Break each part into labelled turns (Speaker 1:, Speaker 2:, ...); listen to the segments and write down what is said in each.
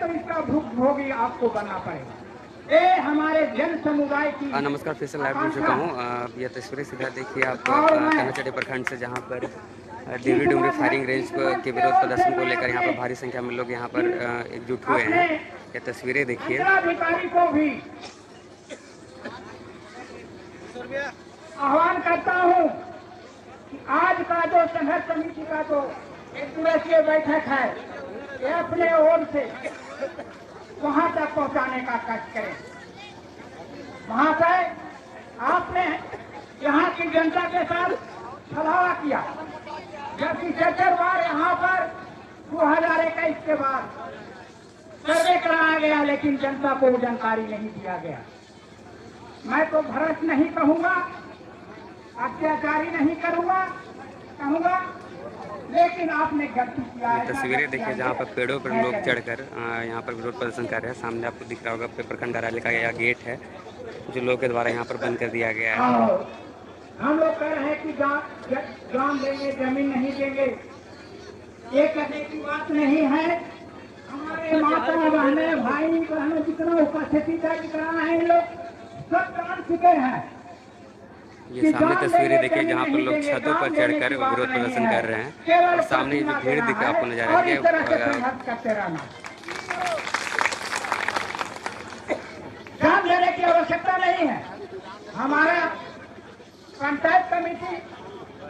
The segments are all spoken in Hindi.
Speaker 1: तो इसका भुगतान आपको बनना पड़ेगा। ये हमारे जन समुदाय की।
Speaker 2: नमस्कार, फिर से लाइव जुड़ चुका हूँ। यह तस्वीरें सीधा देखिए आप कन्हाचड़ी प्रखंड से, जहाँ पर डिवरी डुमरी फायरिंग रेंज के विरोध प्रदर्शन को लेकर यहाँ पर भारी संख्या में लोग यहाँ पर एकजुट हुए हैं। ये तस्वीरें देखिए।
Speaker 1: अधिकारी को भी आह्वान करता हूँ कि आज का जो संघर्ष समिति का जो एक दिवसीय बैठक है, ये अपने ओर से वहां तक पहुंचाने का कष्ट करें। महाशय, आपने यहाँ की जनता के साथ छलावा किया, जबकि 70 बार यहाँ पर 2021 के बाद सर्वे कराया गया, लेकिन जनता को जानकारी नहीं दिया गया। मैं तो भ्रष्ट नहीं कहूंगा, अत्याचारी नहीं कहूंगा, लेकिन आपने गलती किया है।
Speaker 2: तस्वीरें देखिए जहाँ पर पेड़ों पर लोग चढ़कर यहाँ पर विरोध प्रदर्शन कर रहे हैं। सामने आपको दिख रहा होगा प्रखंड कार्यालय का यह गेट है, जो लोग के द्वारा यहाँ पर बंद कर दिया गया है।
Speaker 1: हम लोग कह रहे हैं कि गांव देंगे, जमीन नहीं देंगे, ये कहने की बात नहीं है। हमारे माता बहने भाई बहनों जितना उपस्थिति कर रहा है, लोग सब जान चुके हैं।
Speaker 2: ये सामने तस्वीरें देखिए जहाँ पर लोग छतों पर चढ़कर विरोध प्रदर्शन कर रहे हैं, और सामने जो भीड़ दिख आपको नजर आ रही है।
Speaker 1: जान लेने की आवश्यकता नहीं है। हमारा पंचायत कमेटी,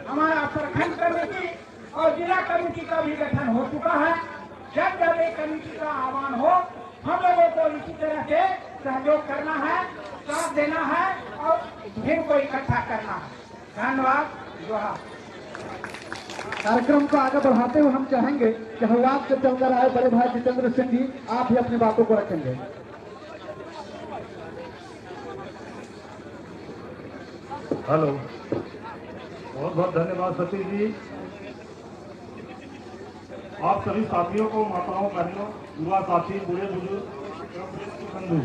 Speaker 1: हमारा प्रखंड कमेटी और जिला कमेटी का भी गठन हो चुका है। जब जब एक कमेटी का आह्वान हो, हम लोगों को इसी तरह से सहयोग करना है, साथ देना है और भीड़ को इकट्ठा करना है। धन्यवाद। जोहार।
Speaker 3: कार्यक्रम को आगे बढ़ाते हुए हम चाहेंगे कि हवाब से चलकर आए बड़े भाई जितेंद्र सिंह जी, आप ही अपनी बातों को रखेंगे।
Speaker 4: हेलो, बहुत बहुत धन्यवाद सतीश जी। आप सभी साथियों को, माताओं बहनों, युवा साथी, बूढ़े बुजुर्ग, बंधु,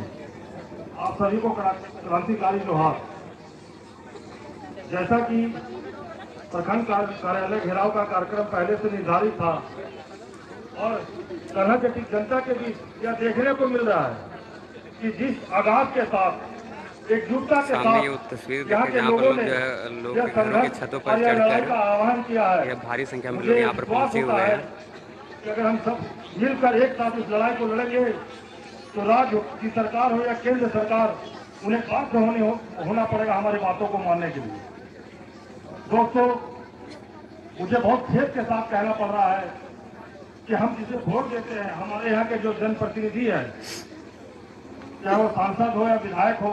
Speaker 4: आप सभी को क्रांतिकारी जोहार। जैसा कि प्रखंड कार्यालय घेराव का कार्यक्रम पहले से निर्धारित था और कन्हाचड़ी जनता के बीच यह देखने को मिल रहा है कि जिस आगाज के साथ, एकजुटता के साथ यहाँ के लोगों ने यह संघर्ष
Speaker 2: छतों पर चढ़कर
Speaker 4: आह्वान किया है,
Speaker 2: भारी संख्या में लोग यहाँ पर पहुंचे हुए हैं
Speaker 4: कि अगर हम सब मिलकर एक साथ इस लड़ाई को लड़ेंगे तो राज्य की सरकार हो या केंद्र सरकार, उन्हें बाध्य होना पड़ेगा हमारी बातों को मानने के लिए। दोस्तों, मुझे बहुत खेद के साथ कहना पड़ रहा है कि हम जिसे वोट देते हैं, हमारे यहाँ के जो जनप्रतिनिधि है, चाहे वो सांसद हो या विधायक हो,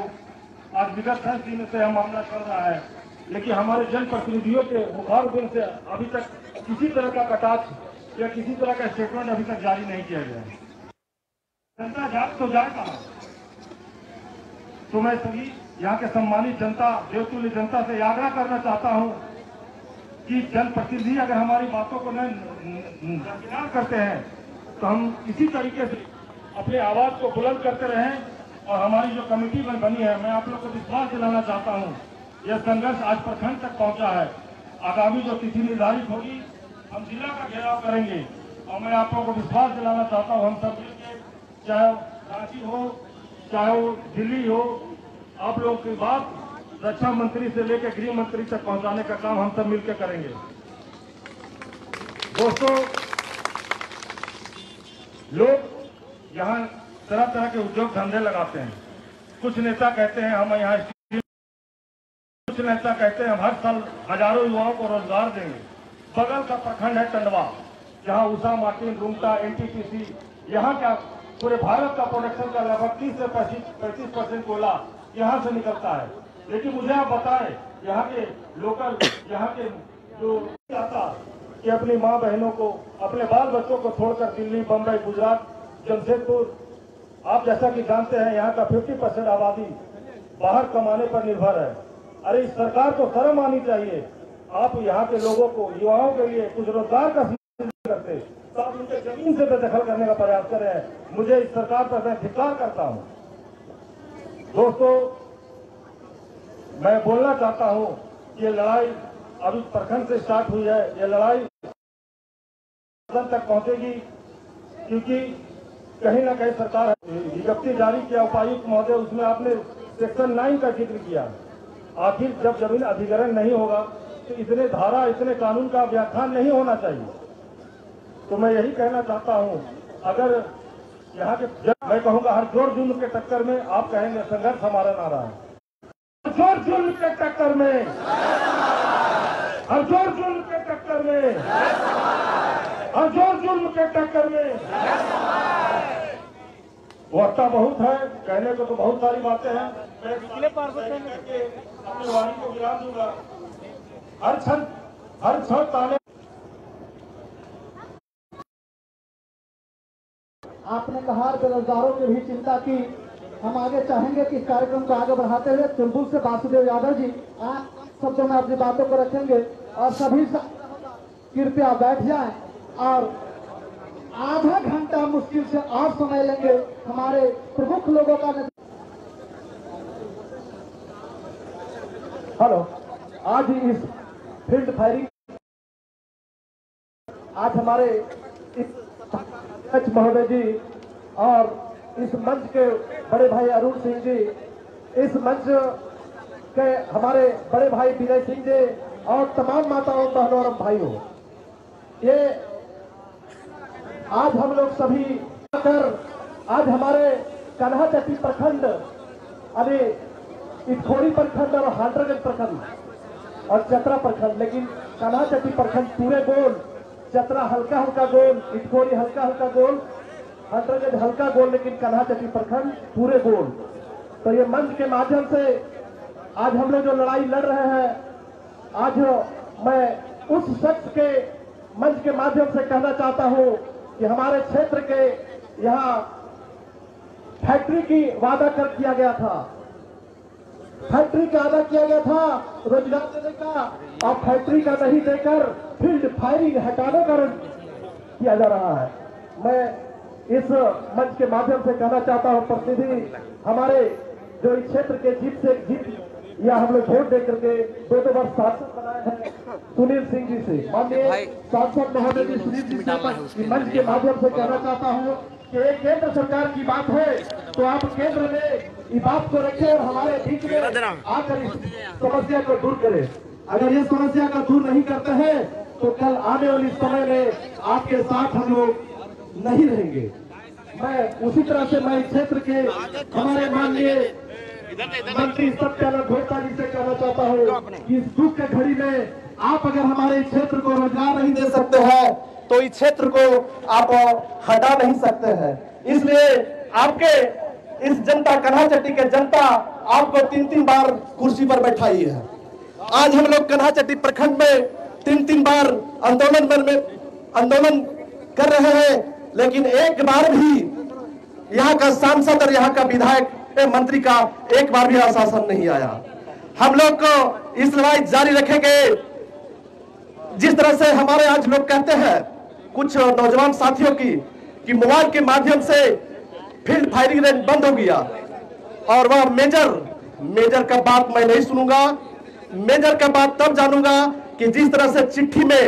Speaker 4: आज विगत 10 दिन से यह मामला चल रहा है, लेकिन हमारे जनप्रतिनिधियों के मुखारबिन से अभी तक किसी तरह का कटाक्ष या किसी तरह का स्टेटमेंट अभी तक जारी नहीं किया गया है। जनता जाग तो जाए कहाँ? तो मैं सभी यहाँ के सम्मानित जनता, देवतुल्य जनता से आग्रह करना चाहता हूँ कि जनप्रतिनिधि अगर हमारी बातों को दरकिनार करते हैं तो हम इसी तरीके से अपनी आवाज को बुलंद करते रहें। और हमारी जो कमेटी बनी है, मैं आप लोग को विश्वास दिलाना चाहता हूँ, यह संघर्ष आज प्रखंड तक पहुँचा है। आगामी जो तिथि निर्धारित होगी, हम जिला का घेराव करेंगे। और मैं आप लोगों को विश्वास दिलाना चाहता हूँ, हम सब मिलकर, चाहे रांची हो, चाहे वो दिल्ली हो, आप लोगों की बात रक्षा मंत्री से लेकर गृह मंत्री तक पहुंचाने का काम हम सब मिलकर करेंगे। दोस्तों, लोग यहाँ तरह तरह के उद्योग धंधे लगाते हैं। कुछ नेता कहते हैं हम यहाँ, कुछ नेता कहते हैं हम हर साल हजारों युवाओं को रोजगार देंगे। बगल का प्रखंड है टंडवा, जहाँ उषा मार्टिन, रूंगटा, एनटीपीसी, यहाँ का पूरे भारत का प्रोडक्शन का लगभग 30 से 35% कोयला यहाँ से निकलता है। लेकिन मुझे आप बताएं, यहाँ के लोकल, यहाँ के जो आता कि अपनी माँ बहनों को, अपने बाल बच्चों को छोड़कर दिल्ली, बम्बई, गुजरात, जमशेदपुर, आप जैसा कि जानते हैं यहाँ का 50% आबादी बाहर कमाने पर निर्भर है। अरे इस सरकार को शर्म आनी चाहिए। आप यहाँ के लोगों को, युवाओं के लिए कुछ रोजगार का करते, तो आप उनके जमीन से बेदखल करने का प्रयास कर रहे हैं। मुझे इस सरकार पर मैं धिक्कार करता हूँ। दोस्तों, मैं बोलना चाहता हूँ, ये लड़ाई अभी प्रखंड से स्टार्ट हुई है, ये लड़ाई तक पहुंचेगी, क्योंकि कहीं ना कहीं सरकार विज्ञप्ति जारी किया उपायुक्त महोदय, उसमें आपने सेक्शन 9 का जिक्र किया। आखिर जब जमीन अधिग्रहण नहीं होगा तो इतने धारा इतने कानून का व्याख्यान नहीं होना चाहिए। तो मैं यही कहना चाहता हूँ, अगर यहाँ के मैं कहूँगा हर जोर जुल्म के टक्कर में, आप कहेंगे संघर्ष हमारा नारा है, हर जोर जुल्म के टक्कर में, हर जोर जुल्म के टक्कर में, हर जोर जुल्म के टक्कर में। वक्ता बहुत है, कहने को तो बहुत सारी बातें हैं, मैं अपनी वाणी को विराम दूंगा। हर क्षण ताने।
Speaker 3: आपने कहा बेरोजगारों की भी चिंता की। हम आगे चाहेंगे कि इस कार्यक्रम को आगे बढ़ाते हुए चुलबुल से वासुदेव यादव जी शब्दों में अपनी बातों को रखेंगे और सभी कृपया बैठ जाएं और आधा घंटा मुश्किल से और समय लेंगे हमारे प्रमुख लोगों का। हेलो, आज इस फील्ड फायरिंग, आज हमारे इस महोदय जी और इस मंच के बड़े भाई अरुण सिंह जी, इस मंच के हमारे बड़े भाई विजय सिंह जी और तमाम माताओं बहनों और भाइयों, ये आज हम लोग सभी आज हमारे कन्हाचट्टी प्रखंड, अरे इटखोरी प्रखंड और हांडरगंज प्रखंड और चतरा प्रखंड, लेकिन कन्हाचट्टी प्रखंड पूरे गोल, चतरा हल्का हल्का गोल, इटखोरी हल्का हल्का गोल, हांडरगंज हल्का गोल, लेकिन कन्हाचट्टी प्रखंड पूरे गोल। तो ये मंच के माध्यम से आज हम लोग जो लड़ाई लड़ रहे हैं, आज मैं उस शख्स के मंच के माध्यम से कहना चाहता हूं कि हमारे क्षेत्र के यहाँ फैक्ट्री की वादा कर किया गया था, फैक्ट्री का वादा किया गया था रोजगार देने का, और फैक्ट्री का नहीं देकर फील्ड फायरिंग हटाने का किया जा रहा है। मैं इस मंच के माध्यम से कहना चाहता हूं, प्रतिनिधि हमारे जो इस क्षेत्र के जीत से जीत या हम लोग वोट दे करके 2 वर्ष सांसद बनाए हैं सुनील सिंह जी से, माननीय सांसद महोदय जी सुनील जी से मंच के माध्यम से कहना चाहता हूं कि एक केंद्र सरकार की बात है तो आप केंद्र में इस बात को रखें और हमारे बीच में आकर इस समस्या को दूर करें। अगर ये समस्या का दूर नहीं करते हैं तो कल आने वाले समय में आपके साथ हम लोग नहीं रहेंगे। मैं उसी तरह से मैं इस क्षेत्र के हमारे माननीय मंत्री सत्यानंद भोक्ता जी से कहना चाहता हूँ कि इस दुख के घड़ी में आप अगर हमारे क्षेत्र को रोजगार नहीं दे सकते हैं तो इस क्षेत्र को आप हटा नहीं सकते हैं। इसलिए आपके इस जनता, कन्हाचट्टी के जनता आपको 3 बार कुर्सी पर बैठाई है। आज हम लोग कन्हाचट्टी प्रखंड में 3 बार आंदोलन कर रहे हैं, लेकिन एक बार भी यहाँ का सांसद और यहाँ का विधायक मंत्री का एक बार भी आश्वासन नहीं आया। हम लोग को इस लड़ाई जारी रखेंगे। जिस तरह से हमारे आज लोग कहते हैं कुछ नौजवान साथियों की कि मोबाइल के माध्यम से फील्ड फायरिंग रेंज बंद हो गया और वह मेजर का बात मैं नहीं सुनूंगा। मेजर का बात तब जानूंगा कि जिस तरह से चिट्ठी में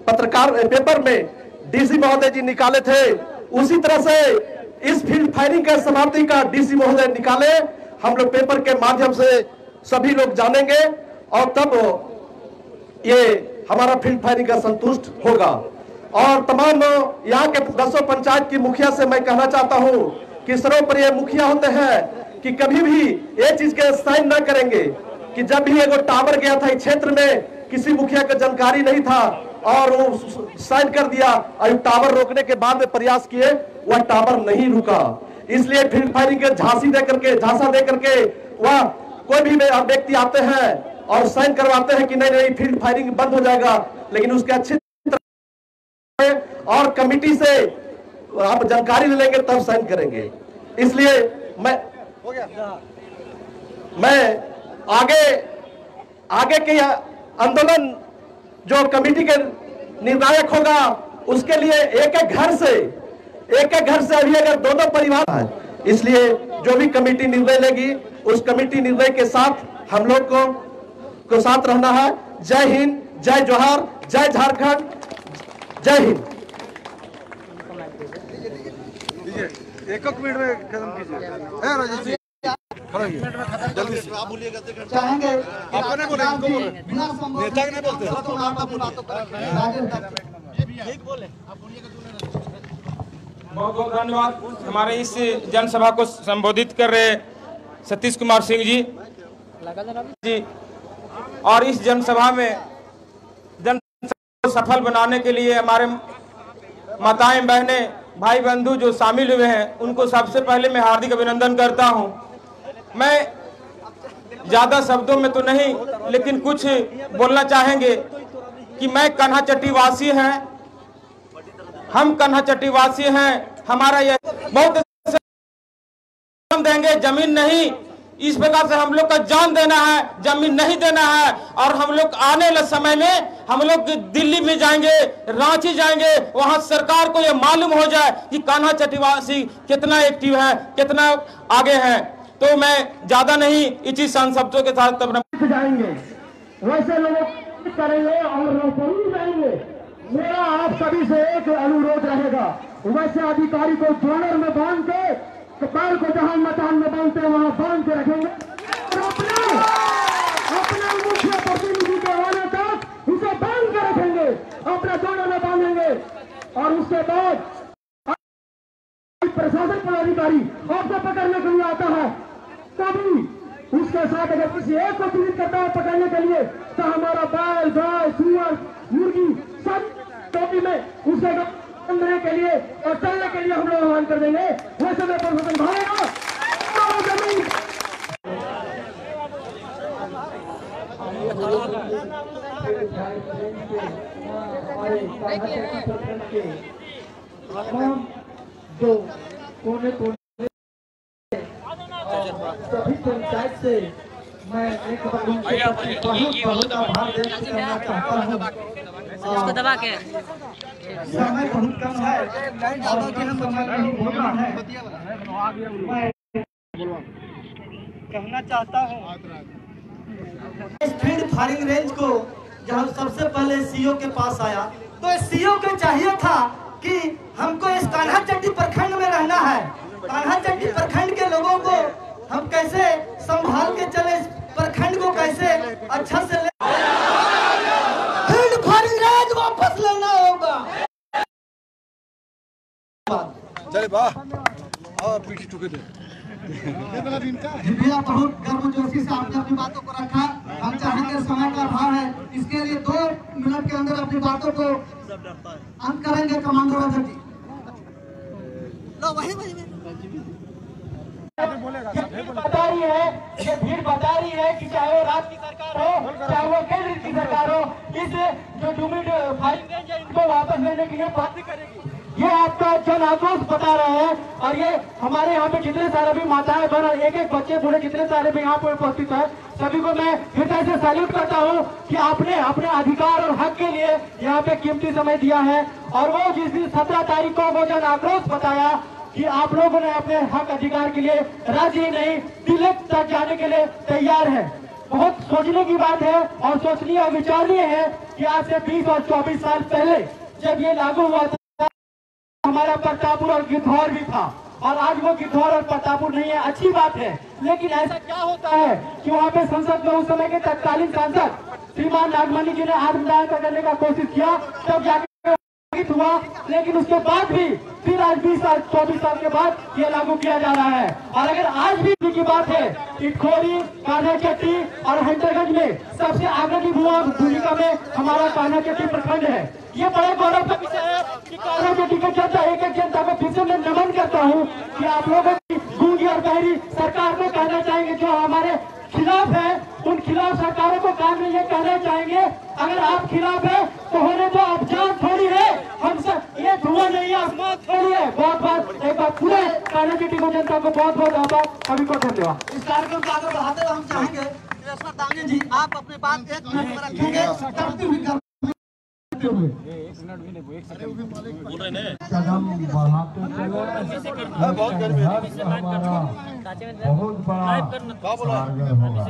Speaker 3: पत्रकार पेपर में डीसी महोदय जी निकाले थे, उसी तरह से इस फील्ड फायरिंग के समाप्ति का डीसी महोदय निकाले, हम लोग पेपर के माध्यम से सभी लोग जानेंगे और तब ये हमारा फील्ड फायरिंग का संतुष्ट होगा। और तमाम यहाँ के 10 पंचायत की मुखिया से मैं कहना चाहता हूँ कि सर्वोपरि ये मुखिया होते हैं कि कभी भी ये चीज के साइन ना करेंगे कि जब भी एगो टावर गया था इस क्षेत्र में, किसी मुखिया को जानकारी नहीं था और वो साइन कर दिया और टावर रोकने के बाद में प्रयास किए, वह टावर नहीं रुका। इसलिए फील्ड फायरिंग के झांसा दे करके वह कोई भी व्यक्ति आते हैं और साइन करवाते हैं कि नहीं फील्ड फायरिंग बंद हो जाएगा, लेकिन उसके अच्छी और कमेटी से आप जानकारी ले लेंगे तब साइन करेंगे। इसलिए मैं आगे के आंदोलन जो कमेटी के निर्णायक होगा उसके लिए एक एक घर से अभी अगर 2 परिवार है, इसलिए जो भी कमेटी निर्णय लेगी उस कमेटी निर्णय के साथ हम लोग को साथ रहना है। जय हिंद, जय जोहार, जय झारखंड, जय हिंद।
Speaker 5: एक मिनट में खत्म कीजिए। राजेश जी जल्दी से आप बोलिएगा।
Speaker 6: चाहेंगे
Speaker 5: आपको नहीं बोलेंगे, नेता के नहीं बोलते।
Speaker 7: बहुत बहुत धन्यवाद हमारे इस जनसभा को संबोधित कर रहे सतीश कुमार सिंह जी और इस जनसभा में जनसभा को सफल बनाने के लिए हमारे माताएं बहनें भाई बंधु जो शामिल हुए हैं उनको सबसे पहले मैं हार्दिक अभिनंदन करता हूं। मैं ज्यादा शब्दों में तो नहीं लेकिन कुछ बोलना चाहेंगे कि मैं कन्हा चट्टी वासी हैं, हम कन्हा चट्टी वासी हैं। हमारा यह बहुत देंगे, जमीन नहीं, इस प्रकार से हम लोग का जान देना है, जमीन नहीं देना है। और हम लोग आने वाले समय में हम लोग दिल्ली में जाएंगे, रांची जाएंगे, वहां सरकार को ये मालूम हो जाए कि कान्हा चट्टीवासी कितना एक्टिव है, कितना आगे है। तो मैं ज्यादा नहीं इसी शब्दों के साथ तब
Speaker 3: जाएंगे, वैसे लोग करेंगे और जरूर जाएंगे। मेरा आप सभी से एक अनुरोध रहेगा, वैसे अधिकारी को जोनर में बांध के पैर को जहां मकान में बांधते वहां बांध के रखेंगे और अपने मुख्य प्रतिनिधि के आने तक उसे बांध के रखेंगे, अपना जोनर में बांधेंगे। और उसके बाद प्रशासन पदाधिकारी आपको पकड़ने के लिए आता है, तभी उसके साथ अगर किसी एक को पीड़ित करता है पकड़ने के लिए तो हमारा बैल, गाय, सुअर, मुर्गी सब टोपी में उसके रहने के लिए और चलने के लिए हम लोग आह्वान कर देंगे। वैसे में प्रशासन भागेगा। जो कोने सभी पंचायत से मैं एक बार बहुत आभार देना चाहता हूँ।
Speaker 8: इसको दबा के
Speaker 3: समय बहुत कम है और समय नहीं होना है। मैं कहना चाहता हूँ
Speaker 6: फील्ड फायरिंग रेंज को जब सबसे पहले सीओ के पास आया तो सीओ को चाहिए था कि हमको इस कान्हा चट्टी प्रखंड में रहना है। कान्हा चट्टी प्रखंड के लोगों को हम कैसे संभाल के चले, इस प्रखंड को कैसे अच्छा से ले। फील्ड फायरिंग रेंज वापस लेना होगा।
Speaker 5: चले वाह पीठी ठुके थे।
Speaker 6: भैया बहुत गर्मजोशी से आपने अपनी बातों को रखा। हम चाहेंगे समय का अभाव है, इसके लिए 2 मिनट के अंदर अपनी बातों को अंत करेंगे। कमांडर जी
Speaker 1: बता रही है, ये भीड़ बता रही है कि चाहे वो राज्य की सरकार हो चाहे वो केंद्र की सरकार हो, इस जो डूमिड फायरिंग रेंज है इनको वापस लेने के लिए बात करेगी। ये आपका जन आक्रोश बता रहे हैं। और ये हमारे यहाँ पे जितने सारे भी माताएं बहन और एक बच्चे बूढ़े जितने सारे भी यहाँ पे उपस्थित है, सभी को मैं हृदय से सैल्यूट करता हूँ कि आपने अपने अधिकार और हक के लिए यहाँ पे कीमती समय दिया है। और वो जिस दिन 17 तारीख को वो जन आक्रोश बताया कि आप लोगों ने अपने हक अधिकार के लिए राज्य ही नहीं दिल्ली तक जाने के लिए तैयार है। बहुत सोचने की बात है और सोचनीय और विचारणीय है कि आज से 20 और 24 साल पहले जब ये लागू हुआ था हमारा प्रतापपुर और गिद्धौर भी था और आज वो गिद्धौर और प्रतापपुर नहीं है। अच्छी बात है, लेकिन ऐसा क्या होता है कि वहाँ पे संसद में उस समय के तत्कालीन सांसद श्रीमान नागमणि जी ने आत्मदान करने का कोशिश किया, तब जाके हुआ। लेकिन उसके बाद भी फिर आज 20 साल 24 साल के बाद ये लागू किया जा रहा है। और अगर आज भी की बात है, इटखोरी, कान्हा चट्टी और हंटरगंज में सबसे अग्रणी भूमिका में हमारा कान्हा चट्टी प्रखंड है। ये बड़े गौरव का विषय है कि कान्हा चट्टी के जनता एक जनता को फिर से मैं नमन करता हूँ कि आप लोगों की गूंगी और बहरी सरकार को कहना चाहेंगे जो हमारे खिलाफ है, उन खिलाफ सरकारों को काम में ये कहना चाहेंगे अगर आप खिलाफ है तो होने तो आप जान थोड़ी है, हम सब ये धुआं नहीं आसमान थोड़ी है। बहुत बहुत एक बार पूरे कान्हा चट्टी को जनता को बहुत बहुत आभार, सभी को धन्यवाद।
Speaker 6: इस कार्यक्रम को आगे बढ़ाते हुए हम चाहेंगे जी आप अपने बात 1 मिनट में रखेंगे।
Speaker 3: करते हुए कदम बढ़ाते चले। हमारा बहुत बड़ा कारगर होगा।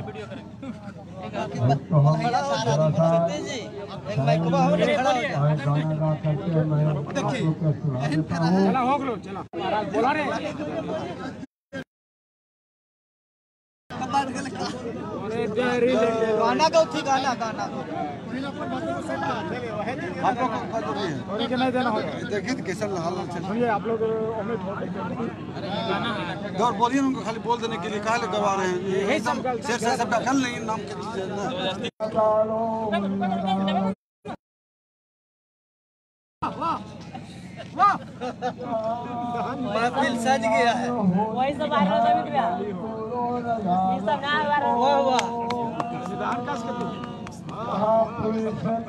Speaker 3: तो हम थोड़ा सा गाना गा करके मैं आप लोग को सुना देता हूँ।
Speaker 6: गाना गाओ थी गाना गाना
Speaker 5: देखिए कैसा हाल चल रहा है।
Speaker 3: आप लोग
Speaker 5: और बोलिए उनको खाली बोल देने के लिए काहे गवा रहे हैं। यही सब शेर से सबका कल नहीं नाम के चीज है ना।
Speaker 6: दिल सज गया है।
Speaker 8: वही सब आ रहा है वीडियो ये सब ना आ रहा
Speaker 6: वाह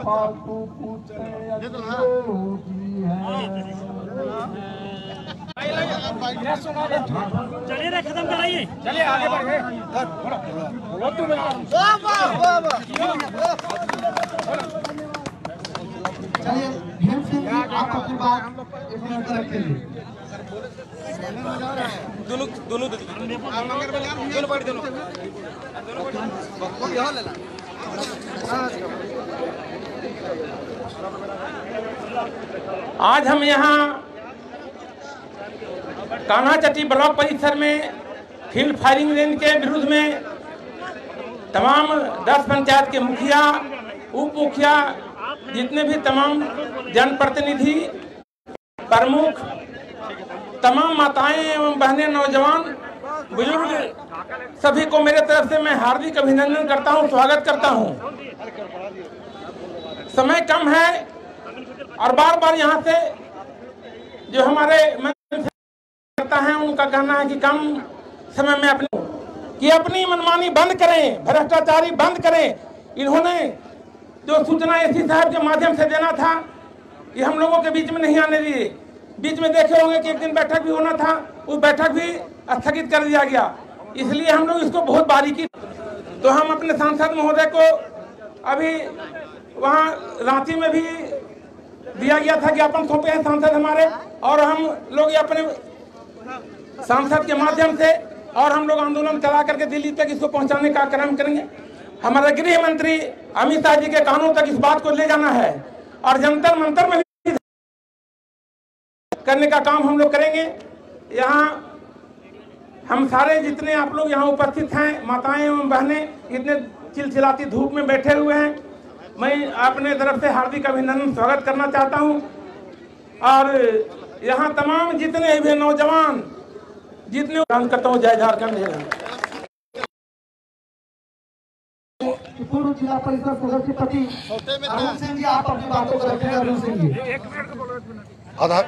Speaker 3: पालतू कुत्ते
Speaker 1: चलिए रे खत्म कराइए। चलिए आगे बढ़े।
Speaker 3: चलिए भीम सिंह जी आप अपनी बात एक मिनट तक रखिए।
Speaker 7: आज हम यहाँ कान्हाचट्टी ब्लॉक परिसर में फील्ड फायरिंग रेंज के विरुद्ध में तमाम 10 पंचायत के मुखिया, उप मुखिया, जितने भी तमाम जनप्रतिनिधि, प्रमुख, तमाम माताएं एवं बहनें, नौजवान, बुजुर्ग, सभी को मेरे तरफ से मैं हार्दिक अभिनंदन करता हूं, स्वागत करता हूं। समय कम है और बार बार यहां से जो हमारे करता है उनका कहना है कि कम समय में अपनी मनमानी बंद करें, भ्रष्टाचारी बंद करें। इन्होंने जो सूचना एसपी साहब के माध्यम से देना था ये हम लोगों के बीच में नहीं आने दिए। बीच में देखे होंगे कि एक दिन बैठक भी होना था, वो बैठक भी स्थगित कर दिया गया। इसलिए हम लोग इसको बहुत बारीकी तो हम अपने सांसद महोदय को अभी वहाँ रांची में भी दिया गया था ज्ञापन सौंपे हैं सांसद हमारे, और हम लोग अपने सांसद के माध्यम से और हम लोग आंदोलन चला करके दिल्ली तक इसको पहुंचाने का काम करेंगे। हमारे गृह मंत्री अमित शाह जी के कानों तक इस बात को ले जाना है और जंतर मंतर में भी करने का काम हम लोग करेंगे। यहाँ हम सारे जितने आप लोग यहाँ उपस्थित हैं, माताएं एवं बहनें, इतने चिलचिलाती धूप में बैठे हुए हैं, मैं अपने तरफ से हार्दिक अभिनंदन स्वागत करना चाहता हूँ। और यहाँ तमाम जितने भी नौजवान जितने काम करता हूँ, जय झारखंड।
Speaker 3: पूर्व जिला परिषद सदस्य पति अरुण सिंह जी आप अपनी बातों को रखें। अरुण सिंह जी
Speaker 5: आधार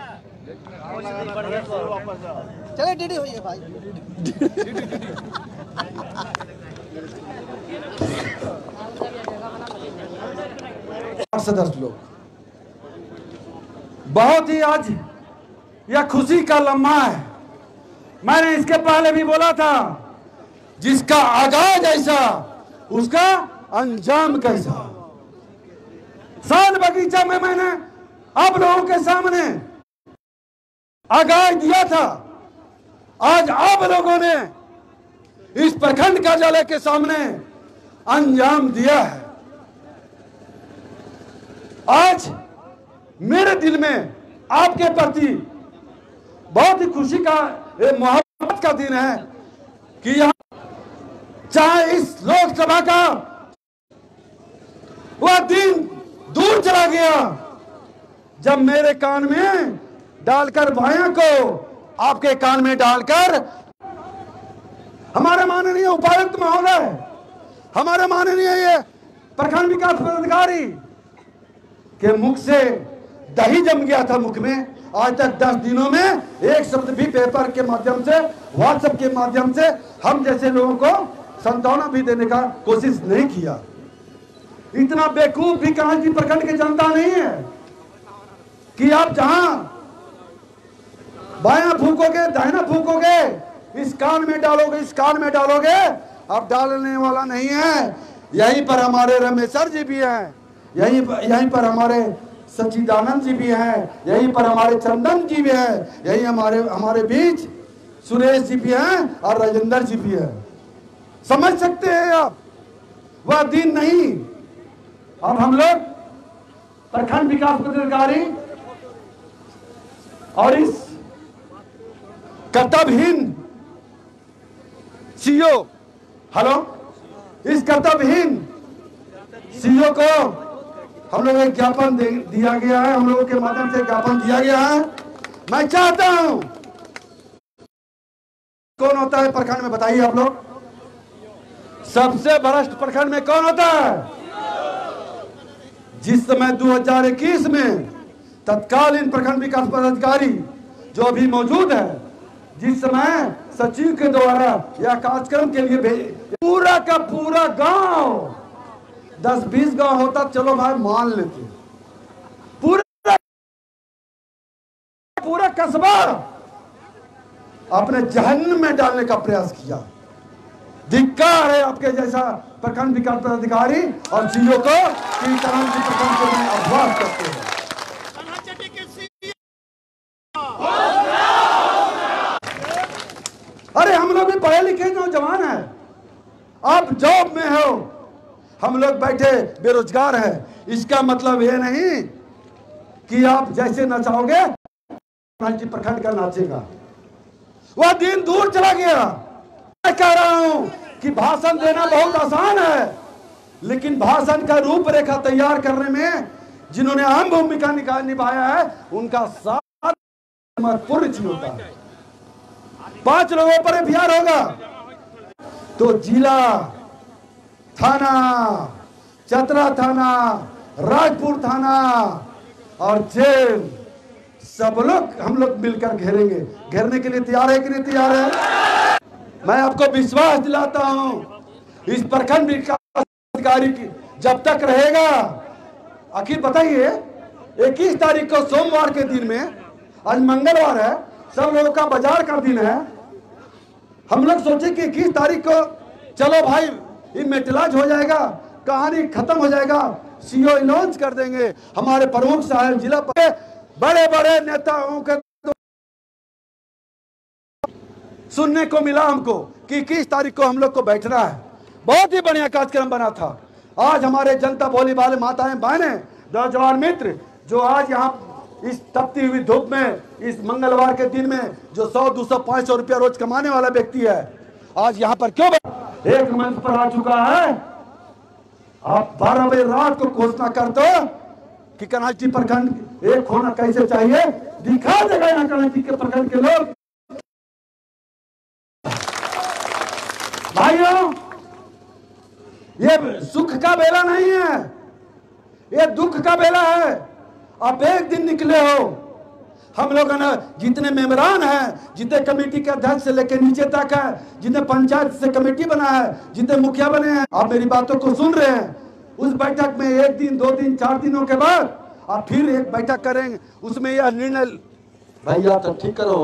Speaker 6: चले डीडी होइए भाई।
Speaker 5: सदस्य लोग बहुत ही आज यह खुशी का लम्हा है। मैंने इसके पहले भी बोला था, जिसका आगाज ऐसा उसका अंजाम कैसा। साल बगीचा में मैंने आप लोगों के सामने आगाज दिया था, आज आप लोगों ने इस प्रखंड कार्यालय के सामने अंजाम दिया है। आज मेरे दिल में आपके प्रति बहुत ही खुशी का, मोहब्बत का दिन है कि यहाँ चाहे इस लोकसभा का वह दिन दूर चला गया जब मेरे कान में डालकर भाइयों को आपके कान में डालकर हमारे माननीय उपायुक्त महोदय, हमारे माननीय ये प्रखंड विकास पदाधिकारी के मुख से दही जम गया था मुख में। आज तक 10 दिनों में एक शब्द भी पेपर के माध्यम से, व्हाट्सएप के माध्यम से हम जैसे लोगों को सांत्वना भी देने का कोशिश नहीं किया। इतना बेवकूफ भी कान्हाजी प्रखंड की जनता नहीं है कि आप जहां बायां फूकोगे, दाहिना फूकोगे, इस कान में डालोगे, इस कान में डालोगे, अब डालने वाला नहीं है। यहीं पर हमारे रमेशर जी भी हैं, यहीं पर हमारे सच्चिदानंद जी भी हैं, यहीं पर हमारे चंदन जी भी हैं, यहीं हमारे बीच सुरेश जी भी हैं और राजेंद्र जी भी हैं। समझ सकते हैं आप, वह दिन नहीं। अब हम लोग प्रखंड विकास पदाधिकारी और इस कर्तव्यहीन सीओ, हेलो, इस कर्तव्यहीन सीओ को हम लोग एक ज्ञापन दिया गया है, हम लोगों के माध्यम से ज्ञापन दिया गया है। मैं चाहता हूं, कौन होता है प्रखंड में, बताइए आप लोग, सबसे भ्रष्ट प्रखंड में कौन होता है? जिस समय 2021 में तत्कालीन प्रखंड विकास पदाधिकारी जो अभी मौजूद है, जिस समय सचिव के द्वारा यह कार्यक्रम के लिए पूरा का पूरा गांव, 10-20 गांव होता चलो भाई मान लेते, पूरा कस्बा अपने जहन्नम में डालने का प्रयास किया। धिक्कार है आपके जैसा प्रखंड विकास पदाधिकारी और सीओ को कि कर्नाटक प्रखंड के में अभ्यास करते हैं। अरे हम लोग भी पढ़े लिखे नौजवान हैं, आप जॉब में हो, हम लोग बैठे बेरोजगार हैं। इसका मतलब ये नहीं कि आप जैसे नचाओगे प्रखंड का नाचेगा, वह दिन दूर चला गया। मैं कह रहा हूं कि भाषण देना बहुत आसान है, लेकिन भाषण का रूपरेखा तैयार करने में जिन्होंने अहम भूमिका निभाया है, उनका साथ महत्वपूर्ण चीज होता है। 5 लोगों पर एफआईआर होगा तो जिला, थाना, चतरा थाना, राजपुर थाना और जेल सब लोग हम लोग मिलकर घेरेंगे। घेरने के लिए तैयार है कि नहीं तैयार है? मैं आपको विश्वास दिलाता हूं, इस प्रखंड विकास अधिकारी की जब तक रहेगा, आखिर बताइए 21 तारीख को सोमवार के दिन में, आज मंगलवार है, सब लोगों का बाजार का दिन है। हम लोग सोचे कि 21 तारीख को चलो भाई ये मेटलाज हो जाएगा, कहानी खत्म हो जाएगा, सीओ लॉन्च कर देंगे। हमारे प्रमुख साहब जिला बड़े बड़े नेताओं के सुनने को मिला हमको कि 21 तारीख को हम लोग को बैठना है। बहुत ही बढ़िया कार्यक्रम बना था। आज हमारे जनता भोली वाले माताएं बहनें, नौजवान मित्र जो आज यहाँ इस तपती हुई धूप में, इस मंगलवार के दिन में जो 100, 200, 500 रुपया रोज कमाने वाला व्यक्ति है, आज यहाँ पर क्यों एक मंच पर आ चुका है। आप 12 बजे रात को घोषणा कर दो कि कर्नाटक प्रखंड एक होना कैसे चाहिए, दिखा देगा यहाँ कर्नाटक के प्रखंड के लोग। भाइयों, ये सुख का बेला नहीं है, ये दुख का बेला है। आप एक दिन निकले हो, हम लोग ना जितने मेंबरान हैं, जितने कमेटी के अध्यक्ष से लेकर नीचे तक है, जितने पंचायत से कमेटी बना है, जितने मुखिया बने हैं, आप मेरी बातों को सुन रहे हैं। उस बैठक में 1 दिन, 2 दिन, 4 दिनों के बाद आप फिर एक बैठक करेंगे, उसमें यह निर्णय, भैया तो ठीक करो,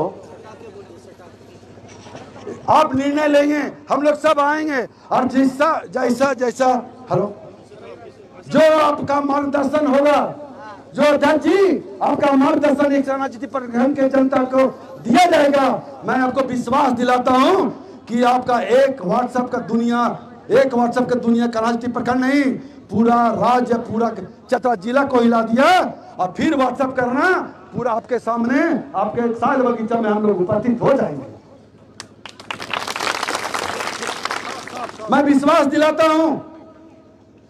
Speaker 5: आप निर्णय लेंगे, हम लोग सब आएंगे और जैसा जैसा जैसा हेलो जो आपका मार्गदर्शन होगा, जो अध्यक्ष जी आपका मार्गदर्शन एक कर्नाटक प्रखंड के जनता को दिया जाएगा। मैं आपको विश्वास दिलाता हूं कि आपका एक व्हाट्सएप का दुनिया कर्नाटक प्रखंड नहीं, पूरा राज्य, पूरा चतरा जिला को हिला दिया। और फिर व्हाट्सएप करना, पूरा आपके सामने, आपके साल बगीचा में हम लोग उपस्थित हो जाएंगे। मैं विश्वास दिलाता हूं,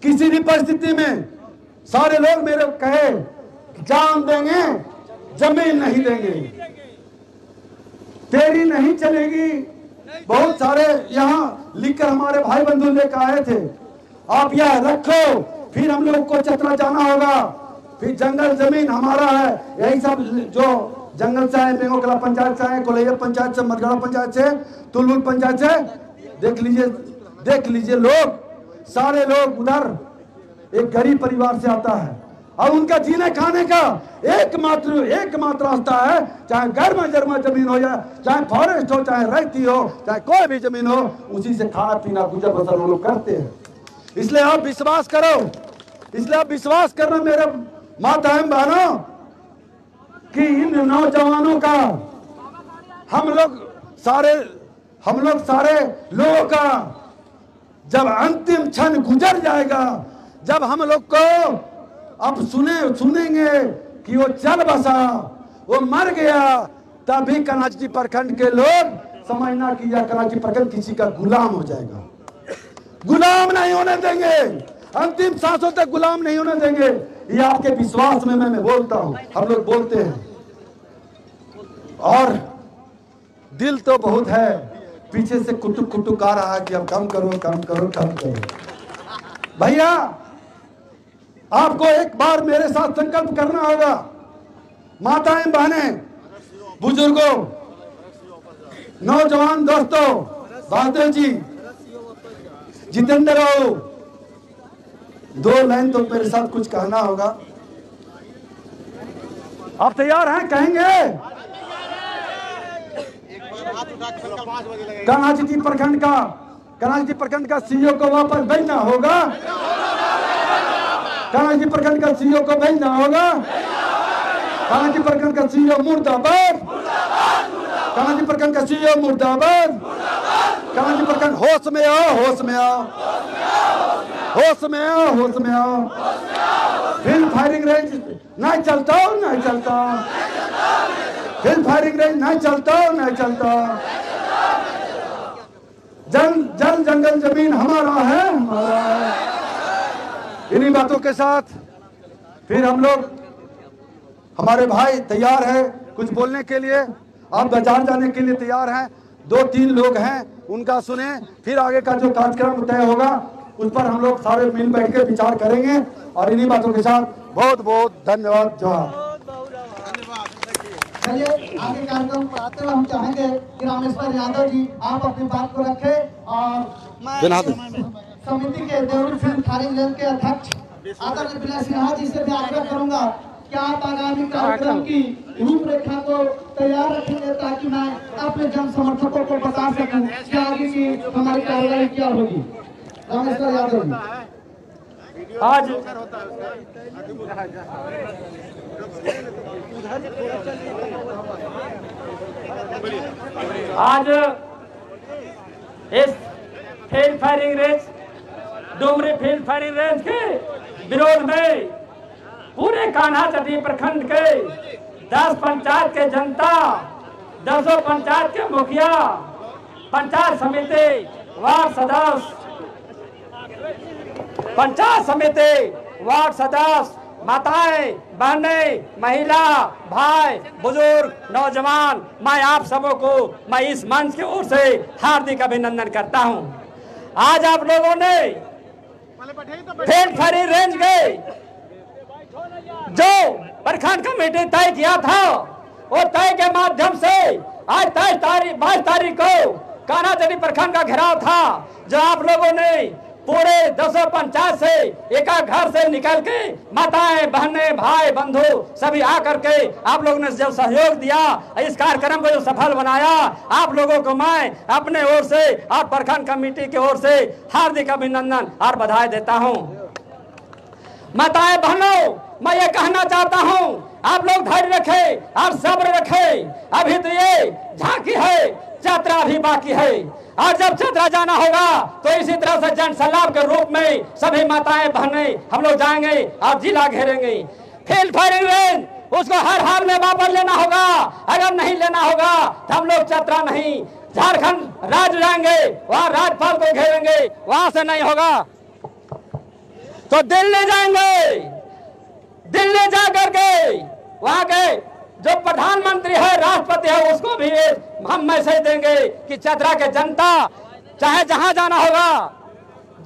Speaker 5: किसी भी परिस्थिति में सारे लोग मेरे कहे जान देंगे, जमीन नहीं देंगे, तेरी नहीं चलेगी। बहुत सारे यहाँ लिखकर हमारे भाई बंधु लेकर आए थे, आप यह रखो, फिर हम लोग को चतरा जाना होगा, फिर जंगल जमीन हमारा है। यही सब जो जंगल से आए, बेंगोकला पंचायत से आए, कोलैया पंचायत से, मरगड़ा पंचायत से, तुलुल पंचायत से, देख लीजिए लोग, सारे लोग उधर एक गरीब परिवार से आता है और उनका जीने खाने का एकमात्र रास्ता है, चाहे गर्मा जर्मा जमीन हो जाए, चाहे फॉरेस्ट हो, चाहे रहती हो, चाहे कोई भी जमीन हो, उसी से खाना पीना गुजर बसर वो लोग करते हैं। इसलिए आप विश्वास करो, इसलिए आप विश्वास करना माताएं बहनों कि इन नौजवानों का हम लोग सारे लोगों का जब अंतिम क्षण गुजर जाएगा, जब हम लोग को अब सुनेंगे कि वो चल बसा, वो मर गया, तभी कनाची प्रखंड के लोग समझना कि यह कनाची प्रखंड किसी का गुलाम हो जाएगा। गुलाम नहीं होने देंगे, अंतिम सांसों तक गुलाम नहीं होने देंगे। ये आपके विश्वास में मैं बोलता हूं, हम लोग बोलते हैं। और दिल तो बहुत है, पीछे से कुटुक कुटुक आ रहा है कि अब कम करो कम करो कम करो। भैया आपको एक बार मेरे साथ संकल्प करना होगा। माताएं बहनें बुजुर्गों नौजवान दोस्तों, बहादुर जी, जितेंद्र बाबू, 2 लाइन तो मेरे साथ कुछ कहना होगा। आप तैयार हैं? कहेंगे? कनाची प्रखंड का सीईओ को वापस भेजना होगा। कनाची प्रखंड का सीईओ को भेजना होगा। कनाची प्रखंड का सीईओ मुर्दाबाद। कनाची प्रखंड का सीईओ मुर्दाबाद। कनाची प्रखंड होश में आओ, होश में आओ, होश में आओ, होश में आओ। फील्ड फायरिंग रेंज नहीं चलता, नहीं चलता। फील्ड फायरिंग रेंज नहीं चलता, नहीं चलता। जल जंगल जमीन हमारा है, हमारा है। इन्हीं बातों के साथ फिर हम लोग, हमारे भाई तैयार है कुछ बोलने के लिए। आप बाजार जाने के लिए तैयार हैं? 2-3 लोग हैं, उनका सुने, फिर आगे का जो कार्यक्रम तय होगा उस पर हम लोग सारे मिल बैठ के विचार करेंगे। और इन्हीं बातों के साथ बहुत बहुत धन्यवाद। जोहार।
Speaker 6: चलिए आगे कार्यक्रम बढ़ाते हुए हम चाहेंगे कि रामेश्वर यादव जी आप अपनी बात को रखें और समिति के देवरी फील्ड फायरिंग रेंज के अध्यक्ष आदरणीय विनय सिन्हा जी से भी आग्रह करूंगा कि आप आगामी कार्यक्रम की रूपरेखा को तैयार रखेंगे ताकि मैं अपने जन समर्थकों को बता सकूं कि आगे की हमारी कार्यवाही क्या होगी। रामेश्वर यादव जी।
Speaker 8: आज इस field firing range, Dumri field firing range के विरोध में पूरे कान्हाचटी प्रखंड के 10 पंचायत के जनता, 10 पंचायत के मुखिया, पंचायत समिति, वार्ड सदस्य, पंचायत समिति, वार्ड सदस्य, माताएं, बहनें, महिला, भाई, बुजुर्ग, नौजवान, मैं आप सबों को मैं इस मंच की ओर से हार्दिक अभिनंदन करता हूं। आज आप लोगों ने फील्ड फायरिंग रेंज के जो प्रखंड कमेटी तय किया था, वो तय के माध्यम से आज 22 तारीख को कान्हाचटी प्रखंड का घेराव था, जो आप लोगों ने पूरे 10 पंचायत से एक घर से निकल के माताएं, बहनें, भाई, बंधु सभी आकर के आप लोगों ने जो सहयोग दिया, इस कार्यक्रम को जो सफल बनाया, आप लोगों को मैं अपने ओर से और प्रखंड कमेटी की ओर से हार्दिक अभिनंदन और बधाई देता हूं। माताएं, बहनों, मैं ये कहना चाहता हूं, आप लोग धैर्य रखें और सब्र रखें। अभी तो ये झांकी है, यात्रा अभी बाकी है, और जब चतरा जाना होगा तो इसी तरह से जन सलाब के रूप में सभी माताएं बहनें हम लोग जाएंगे और जिला घेरेंगे। फील्ड फायरिंग रेंज उसको हर हाल में वापस लेना होगा। अगर नहीं लेना होगा तो हम लोग चतरा नहीं, झारखंड राज्य जाएंगे, वहां राज्यपाल को घेरेंगे, वहां से नहीं होगा तो दिल्ली जाएंगे। दिल्ली जा करके वहां के जो प्रधानमंत्री है, राष्ट्रपति है, उसको भी हम मैसेज देंगे कि चतरा के जनता चाहे जहां जाना होगा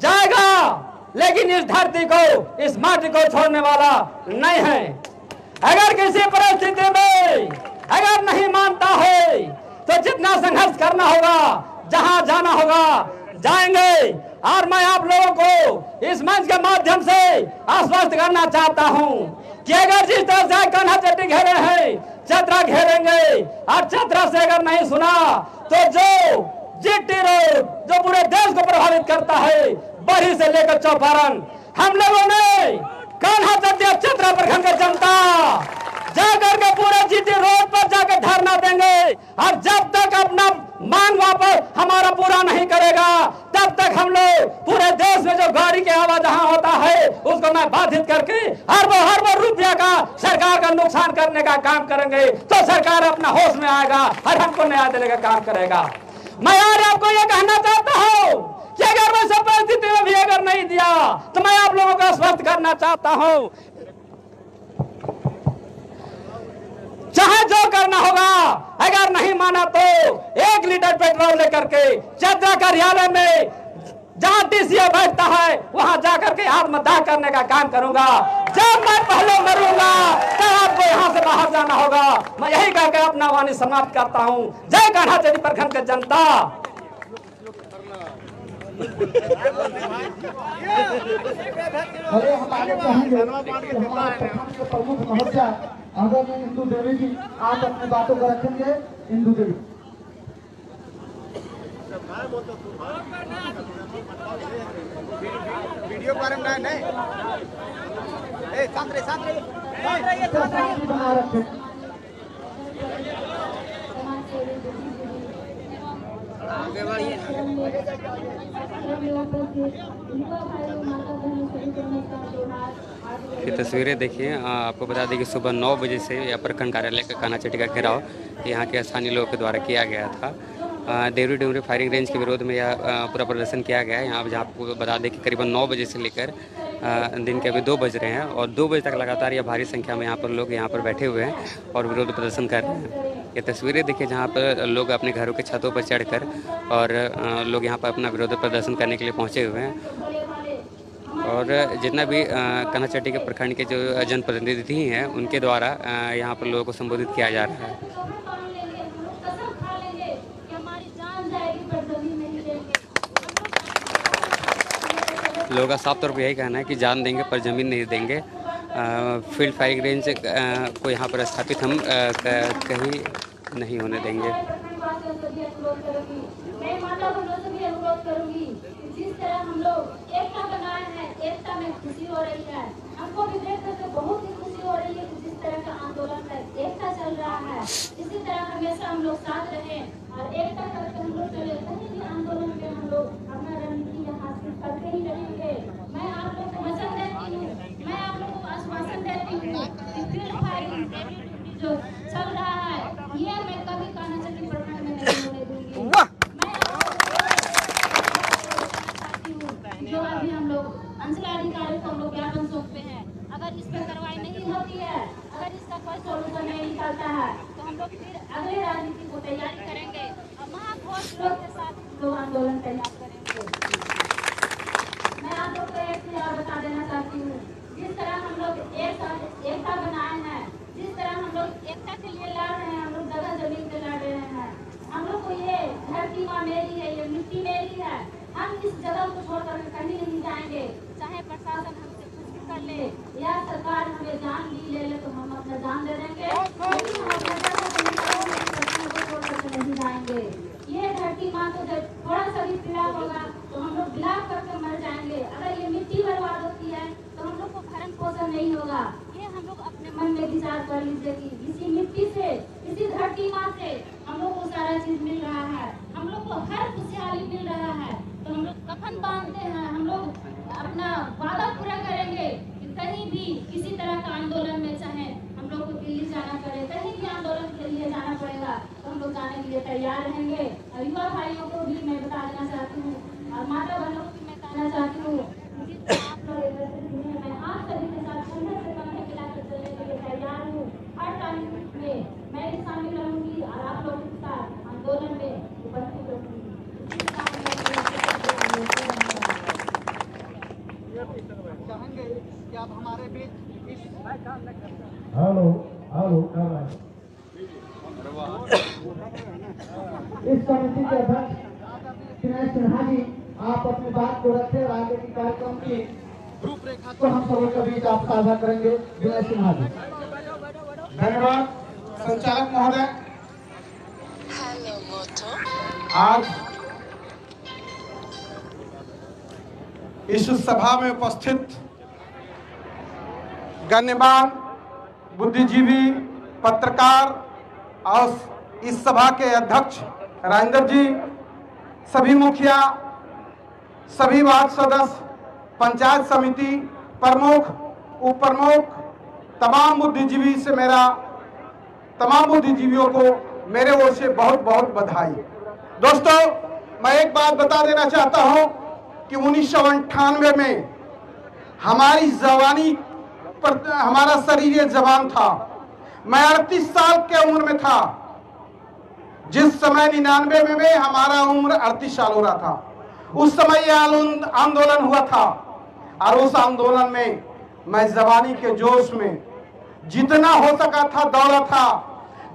Speaker 8: जाएगा, लेकिन इस धरती को, इस माटी को छोड़ने वाला नहीं है। अगर किसी परिस्थिति में अगर नहीं मानता है तो जितना संघर्ष करना होगा, जहां जाना होगा जाएंगे। और मैं आप लोगों को इस मंच के माध्यम से आश्वस्त करना चाहता हूं कि अगर जिस तरह से कान्हाचटी घेरे हैं, चतरा घेरेंगे। और चतरा से अगर नहीं सुना तो जो जीटी रोड जो पूरे देश को प्रभावित करता है, बरही से लेकर चौपारण, हम लोगों ने कान्हा चट्टी चतरा प्रखंड की जनता जाकर के पूरे जीटी रोड पर जाकर धरना देंगे और जब तक अपना मांग वापस हमारा पूरा नहीं करेगा तब तक हम लोग पूरे देश में जो गाड़ी के आवाज जहां होता है उसको मैं बाधित करके हर रुपया का सरकार का नुकसान करने का काम करेंगे तो सरकार अपना होश में आएगा और हमको न्याय देने का काम करेगा। मैं यार आपको ये कहना चाहता हूँ कि अगर मैं सब परिस्थिति में भी अगर नहीं दिया तो मैं आप लोगों को स्पष्ट करना चाहता हूँ, चाहे जो करना होगा, अगर नहीं माना तो 1 लीटर पेट्रोल लेकर के चतरा कार्यालय में जहां डीसीओ बैठता है वहां जाकर के आत्मदाह करने का काम करूंगा। जब मैं पहले मरूंगा तब आपको यहां से बाहर जाना होगा। मैं यही कहकर अपना वाणी समाप्त करता हूं। जय कान्हा चट्टी प्रखंड की जनता।
Speaker 3: अरे हमारे चाहेंगे हमारे प्रखंड के प्रमुख महोदया आदरणीय इंदू देवी जी, आप अपनी बातों को रखेंगे। इंदू देवी
Speaker 1: वीडियो पर नहीं
Speaker 3: बना रखे।
Speaker 2: ये तस्वीरें देखिए। आपको बता दें कि सुबह 9 बजे से यह प्रखंड कार्यालय का कान्हा चट्टी का घेराव यहाँ के स्थानीय लोगों के द्वारा किया गया था। देवरी डुमरी फायरिंग रेंज के विरोध में यह पूरा प्रदर्शन किया गया है। यहाँ आपको बता दें कि करीबन 9 बजे से लेकर दिन के अभी 2 बज रहे हैं और 2 बजे तक लगातार यह भारी संख्या में यहाँ पर लोग यहाँ पर बैठे हुए हैं और विरोध प्रदर्शन कर रहे हैं। ये तस्वीरें देखिए जहाँ पर लोग अपने घरों के छतों पर चढ़कर और लोग यहाँ पर अपना विरोध प्रदर्शन करने के लिए पहुँचे हुए हैं। और जितना भी कान्हा चट्टी के प्रखंड के जो जनप्रतिनिधि हैं उनके द्वारा यहाँ पर लोगों को संबोधित किया जा रहा है। लोगों का साफ तौर पर यही कहना है कि जान देंगे पर ज़मीन नहीं देंगे। फील्ड फायरिंग रेंज को यहाँ पर स्थापित हम कहीं नहीं होने देंगे।
Speaker 9: जिस तरह हम लोग एकता बनाए हैं, एकता में खुशी हो रही है। हमको भी देख करके बहुत ही खुशी हो रही है कि जिस तरह का आंदोलन है, एकता चल रहा है। इसी तरह हमेशा हम लोग साथ रहें और एकता करके हम लोग चले। कहीं भी आंदोलन में हम लोग अपना रणनीति हासिल करते ही रहेंगे। मैं आप लोग को वचन देती हूँ, मैं आप लोगों को आश्वासन देती हूँ कि फील्ड फायरिंग जो चल रहा है ये मैं कभी कान्हा चट्टी प्रखंड में नहीं होने दूंगी। जो अभी हम लोग अंचलाधिकारी को हम लोग ज्ञापन सौंपते हैं, अगर इस पर कार्रवाई नहीं होती है, अगर इसका कोई सोल्यूशन नहीं निकलता है तो हम लोग फिर अगले राजनीति को तैयारी करेंगे और महाघोष लोग के साथ लोग आंदोलन तैयार करेंगे। मैं आप लोग को एक चीज और बता देना चाहती हूँ, जिस तरह हम लोग एकता बनाए हैं, जिस तरह हम लोग एकता के लिए लड़ रहे हैं, हम लोग जगह जमीन पे लड़ रहे हैं। हम लोग को ये धरती माँ मेरी है, ये मिट्टी मेरी है। हम इस जगह को छोड़कर कहीं नहीं जाएंगे, चाहे प्रशासन हमसे कुछ भी कर ले या सरकार हमें जान भी ले तो हम अपना जान दे देंगे, लेकिन हम अपने जगह को छोड़कर नहीं जाएंगे। ये धरती माँ को जब थोड़ा सा भी पीड़ा होगा तो हम लोग बिलाप करके मर जाएंगे। अगर ये मिट्टी बर्बाद होती है तो हम लोग को भरण पोषण नहीं होगा। ये हम लोग अपने मन में विचार कर लीजिए कि इसी मिट्टी से, इसी धरती माँ से हम लोग को सारा चीज मिल रहा है, हम लोग को हर खुशहाली मिल रहा है। तो हम लोग कफन बांधते हैं, हम लोग अपना वादा पूरा करेंगे कि कहीं भी किसी तरह का आंदोलन में, चाहे हम लोग को दिल्ली जाना पड़े, कहीं भी आंदोलन के लिए जाना पड़ेगा तो हम लोग जाने के लिए तैयार रहेंगे। और युवा भाइयों को भी मैं बता देना चाहती हूँ और माता बहनों को भी मैं कहना चाहती हूँ, आप लोग मैं आप सभी के साथ कंधे से कंधे मिलाकर चलने के लिए तैयार हूँ। हर टाइम में मैं भी शामिल रहूंगी और आप लोगों के साथ आंदोलन में उपस्थित रहूंगी।
Speaker 6: चाहेंगे कि आप हमारे बीच इस
Speaker 3: हेलो हेलो कर रहा है। इस कमेटी के अध्यक्ष दिनेश सिन्हा जी, आप अपनी बात को रखें और आगे की कार्यक्रम की रूपरेखा को हम सभी के बीच आप साझा करेंगे। दिनेश सिन्हा जी।
Speaker 1: धन्यवाद संचालक महोदय। आज इस सभा में उपस्थित
Speaker 10: गण्यमान बुद्धिजीवी, पत्रकार और इस सभा के अध्यक्ष राजेंद्र जी, सभी मुखिया, सभी वार्ड सदस्य, पंचायत समिति प्रमुख, उप प्रमुख, तमाम बुद्धिजीवियों को मेरे ओर से बहुत बहुत बधाई। दोस्तों, मैं एक बात बता देना चाहता हूं कि 1998 में हमारी जवानी पर हमारा शरीर जवान था। मैं 38 साल के उम्र में था जिस समय 99 में हमारा उम्र 38 साल हो रहा था। उस समय यह आंदोलन हुआ था और उस आंदोलन में मैं जवानी के जोश में जितना हो सका था दौड़ा था।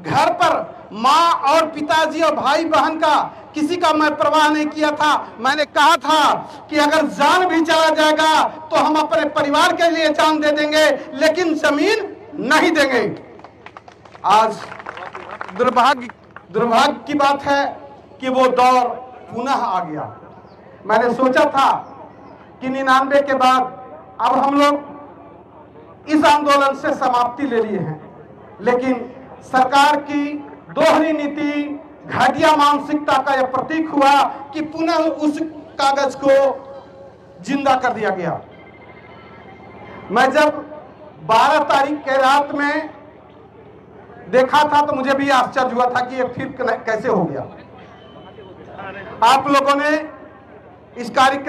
Speaker 10: घर पर माँ और पिताजी और भाई बहन का किसी का मैं परवाह नहीं किया था। मैंने कहा था कि अगर जान भी चला जाएगा तो हम अपने परिवार के लिए जान दे देंगे, लेकिन जमीन नहीं देंगे। आज दुर्भाग्य की बात है कि वो दौर पुनः आ गया। मैंने सोचा था कि 99 के बाद अब हम लोग इस आंदोलन से समाप्ति ले लिए हैं, लेकिन सरकार की दोहरी नीति, घटिया मानसिकता का यह प्रतीक हुआ कि पुनः उस कागज को जिंदा कर दिया गया। मैं जब 12 तारीख के रात में देखा था तो मुझे भी आश्चर्य हुआ था कि ये फिर कैसे हो गया। आप लोगों ने इस कार्यक्रम